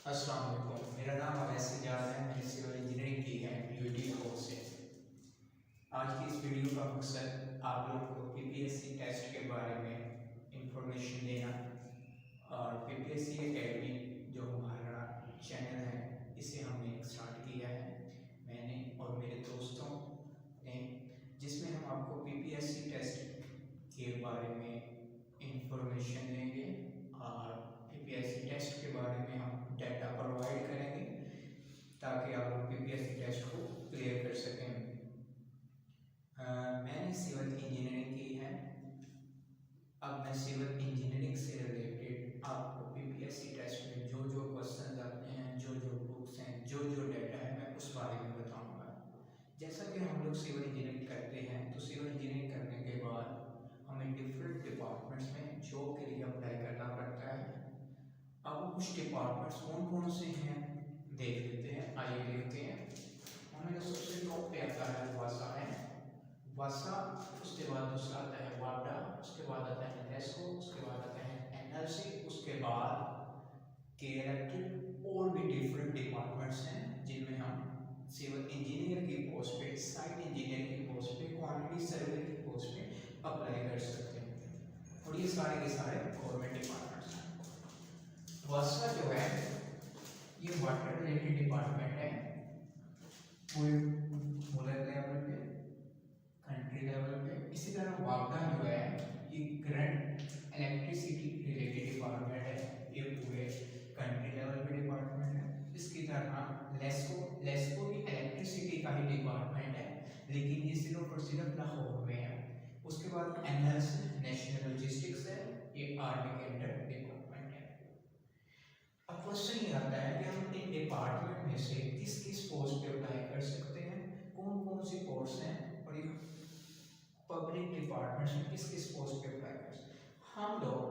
अस्सलाम वालेकुम। मेरा नाम अवैस सिजाद है। मैंने सिविल इंजीनियरिंग की है यूटी कोर्स से। आज की इस वीडियो का मकसद आप लोगों को पीपीएससी टेस्ट के बारे में इंफॉर्मेशन देना और पीपीएससी एकेडमी जो हमारा चैनल है इसे हमने स्टार्ट किया है मैंने और मेरे दोस्तों ने, जिसमें हम आपको पीपीएससी टेस्ट के बारे में इंफॉर्मेशन देंगे और पीपीएससी टेस्ट के बारे में हम डाटा प्रोवाइड करेंगे ताकि आप लोग पीपीएससी टेस्ट को क्लियर कर सकें। मैंने सिविल इंजीनियरिंग की है। अब मैं सिविल इंजीनियरिंग से रिलेटेड आपको पीपीएससी टेस्ट में जो जो क्वेश्चन आते हैं, जो जो बुक्स हैं, जो जो डाटा है, मैं उस बारे में बताऊंगा। जैसा कि हम लोग सिविल इंजीनियरिंग करते हैं तो सिविल इंजीनियरिंग करने के बाद हमें डिफरेंट डिपार्टमेंट्स में जॉब के लिए अप्लाई करना पड़ता है। अब कुछ डिपार्टमेंट्स कौन कौन से हैं देख लेते हैं। आइए देखते हैं। हमें जो सबसे टॉप पे आता है वासा है, वासा। उसके बाद दूसरा आता है वाडा, उसके बाद आता है नेस्को, उसके बाद आता है एनएलसी, उसके बाद केएलएफटी। और भी डिफरेंट डिपार्टमेंट्स हैं जिनमें हम सिविल इंजीनियर की पोस्ट पे, साइट इंजीनियर की पोस्ट पे, क्वांटिटी सर्वे की पोस्ट पे अप्लाई कर सकते हैं। और ये सारे के सारे गवर्नमेंट डिपार्टमेंट्स हैं। वासा जो है ये वाटर रिलेटेड डिपार्टमेंट है, पूरे मुल्क लेवल पे, कंट्री लेवल पे। इसी तरह वापडा जो है ये करंट इलेक्ट्रिसिटी रिलेटेड डिपार्टमेंट है, ये पूरे कंट्री लेवल पे डिपार्टमेंट है। इसकी तरह लेस्को भी इलेक्ट्रिसिटी का ही डिपार्टमेंट है, लेकिन ये सिर्फ और सिर्फ लाहौर में है। उसके बाद एनएलसी नेशनल लॉजिस्टिक्स है, ये आर्मी के अंडर डिपार्टमेंट है। अब क्वेश्चन ये आता है कि हम इन डिपार्टमेंट में से किस किस पोस्ट पे अप्लाई कर सकते हैं, कौन कौन सी पोस्ट हैं, और ये पब्लिक डिपार्टमेंट्स में किस किस पोस्ट पे अप्लाई कर सकते हैं। हम लोग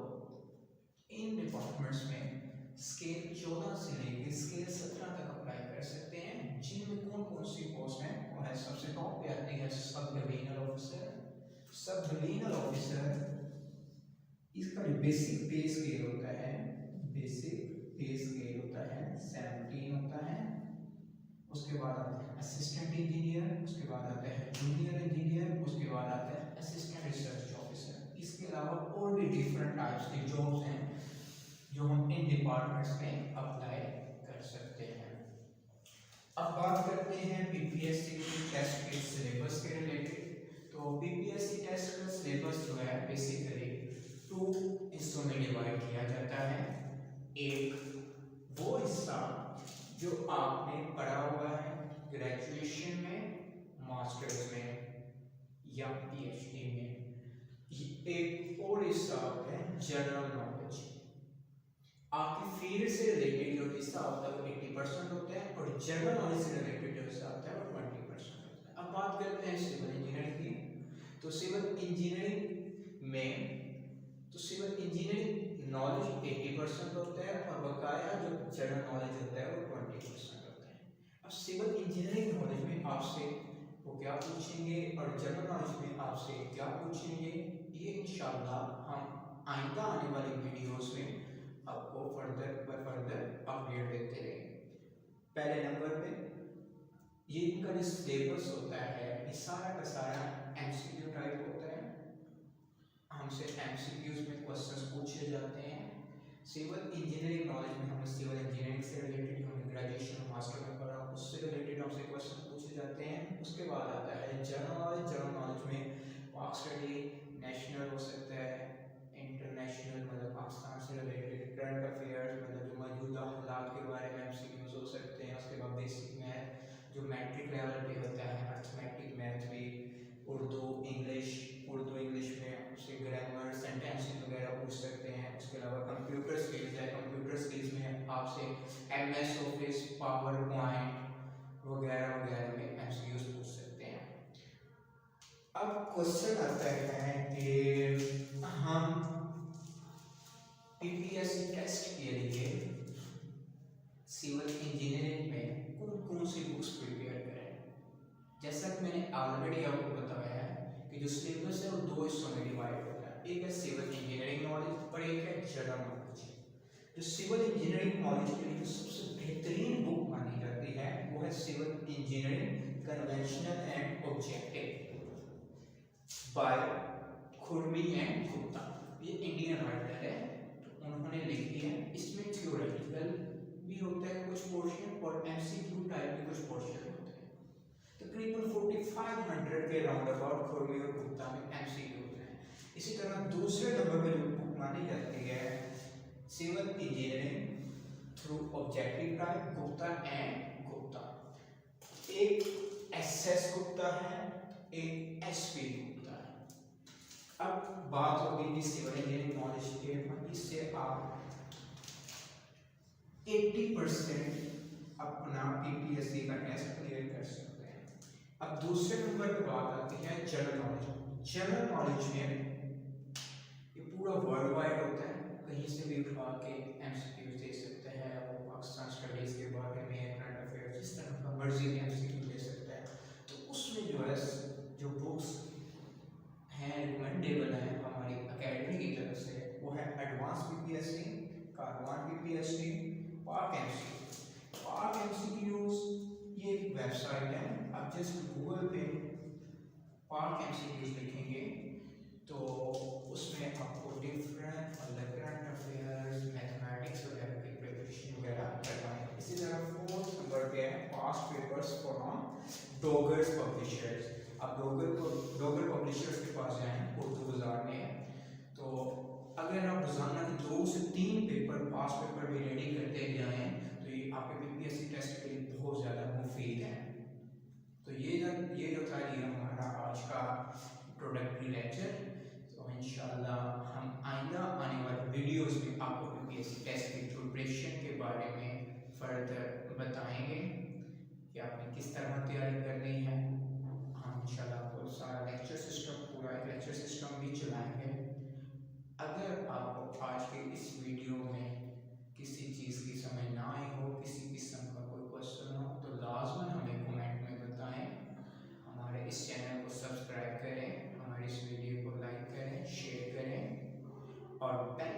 इन डिपार्टमेंट्स में स्केल 14 से लेकर स्केल 17 तक अप्लाई कर सकते हैं। जिनमें कौन कौन सी पोस्ट हैं वो है, सबसे टॉप पे आती है सब डिवीजनल ऑफिसर। सब डिवीजनल ऑफिसर, इसका जो बेसिक पे स्केल होता है, बेसिक पे स्केल होता है 17 होता है। उसके बाद आता है असिस्टेंट इंजीनियर, उसके बाद आता है जूनियर इंजीनियर, उसके बाद आता है असिस्टेंट रिसर्च ऑफिसर। इसके अलावा और भी डिफरेंट टाइप्स के जॉब्स हैं जो हम इन डिपार्टमेंट्स में अप्लाई कर सकते हैं। अब बात करते हैं पीपीएससी टेस्ट के सिलेबस के रिलेटेड। तो पीपीएससी टेस्ट का सिलेबस जो है बेसिकली 2 हिस्सों में डिवाइड किया जाता है। एक वो हिस्सा जो आपने पढ़ा हुआ है ग्रेजुएशन में, मास्टर्स में या पीएचडी में। एक और हिस्सा है जनरल नॉलेज। आपकी फील्ड से रिलेटेड जो हिस्सा होता है वो 80% होता है और जनरल नॉलेज से रिलेटेड जो हिस्सा होता है वो 20% होता है। अब बात करते हैं सिविल इंजीनियरिंग की। तो सिविल इंजीनियरिंग में सिविल इंजीनियरिंग नॉलेज 80% होता है और बकाया जो जनरल नॉलेज होता है वो 20% होता है। अब सिविल इंजीनियरिंग नॉलेज में आपसे वो क्या पूछेंगे और जनरल नॉलेज में आपसे क्या पूछेंगे, ये इंशाल्लाह हम आइंदा आने वाली वीडियोस में आपको फर्दर अपडेट देते रहेंगे। पहले नंबर पे ये इनका जो सिलेबस होता है ये सारा का सारा एमसीक्यू टाइप होता है। हमसे एमसीक्यूज में क्वेश्चंस पूछे जाते हैं। सिविल इंजीनियरिंग नॉलेज में हमें सिविल इंजीनियरिंग से रिलेटेड, हमने ग्रेजुएशन मास्टर में पढ़ा, उससे रिलेटेड हमसे क्वेश्चन पूछे जाते हैं। उसके बाद आता है जनरल नॉलेज। जनरल नॉलेज में पाक स्टडी, नेशनल हो सकता है, इंटरनेशनल मतलब पाकिस्तान से रिलेटेड, करंट अफेयर्स मतलब जो मौजूदा हालात के बारे में एमसीक्यूज हो सकते हैं। उसके बाद बेसिक मैथ जो मैट्रिक लेवल पे होता है, अर्थमेटिक मैथ भी, उर्दू इंग्लिश में उससे ग्रामर, सेंटेंसेस वगैरह पूछ सकते हैं। उसके अलावा कंप्यूटर स्किल्स है, कंप्यूटर स्किल्स में आपसे एमएस ऑफिस, पावर पॉइंट वगैरह वगैरह में एमसीक्यूज पूछ सकते हैं। अब क्वेश्चन आता है कि हम पीपीएससी टेस्ट के लिए सिविल इंजीनियरिंग में कौन कौन सी बुक्स प्रिपेयर करें। जैसा कि मैंने ऑलरेडी आपको बताया है कि जो सिलेबस है वो 2 हिस्सों में डिवाइड होता है। एक है सिविल इंजीनियरिंग नॉलेज और एक है जनरल नॉलेज। जो सिविल इंजीनियरिंग नॉलेज के लिए जो सबसे बेहतरीन बुक मानी जाती है वो है civil engineering conventional and objective by Khurmi and Gupta. ये इंडियन राइटर है, तो उन्होंने लिखी है। इसमें थ्योरेटिकल भी होता है कुछ पोर्शन और एमसीक्यू टाइप के कुछ पोर्शन होते हैं। तकरीबन 4500 के राउंड अबाउट खुरमी और गुप्ता में एमसीक्यू होते हैं। इसी तरह दूसरे नंबर पर जो बुक मानी जाती है civil engineering through objective type Gupta and Gupta. एक एसएस गुप्ता है, एक एसपी गुप्ता है। अब बात होगी कि सिविल इंजीनियरिंग नॉलेज के, इससे आप 80% अपना पीपीएससी का टेस्ट क्लियर कर सकते हैं। अब दूसरे नंबर पे बात आती है जनरल नॉलेज। जनरल नॉलेज में ये पूरा वर्ल्ड वाइड होता है, कहीं से भी उठा के एमसीक्यू दे सकते हैं। वो पाकिस्तान स्टडीज के बारे में, करंट अफेयर, जिस तरह का मर्जी एमसीक्यू दे सकते हैं। तो उसमें जो है जो बुक्स हैं रिकमेंडेबल हैं हमारी एकेडमी की तरफ से, वो है एडवांस पीपीएससी, कारवान पीपीएससी, पाक एमसीक्यू। पाक एमसीक्यूज ये एक वेबसाइट है। आप जस्ट गूगल पे पाक एमसीक्यूज लिखेंगे तो उसमें आपको डिफरेंट करंट अफेयर्स, मैथमेटिक्स वगैरह की प्रिपरेशन वगैरह करवाएंगे। इसी तरह 4th नंबर पे है पास्ट पेपर्स फ्रॉम डोगर्स पब्लिशर्स। आप डोगर पब्लिशर्स के पास जाएं, उर्दू बाजार में, तो अगर आप रोजाना के 2 से 3 पेपर पास्ट पेपर भी रेडी करते जाएं तो ये आपके पीपीएससी टेस्ट के लिए बहुत ज़्यादा मुफीद है। तो ये जो था ये हमारा आज का इंट्रोडक्टरी लेक्चर। तो इंशाल्लाह हम आइंदा आने वाले वीडियोस में आपको पीपीएससी टेस्ट की प्रिपरेशन के बारे में फर्दर बताएंगे कि आपने किस तरह तैयारी करनी है। हम इंशाल्लाह आपको सारा लेक्चर सिस्टम, पूरा एक लेक्चर सिस्टम भी चलाएंगे। अगर आपको आज के इस वीडियो में किसी चीज़ की समझ ना आई हो, किसी किस्म का कोई क्वेश्चन हो, तो लाजमन हमें कमेंट में बताएं। हमारे इस चैनल को सब्सक्राइब करें, हमारे इस वीडियो को लाइक करें, शेयर करें और बेल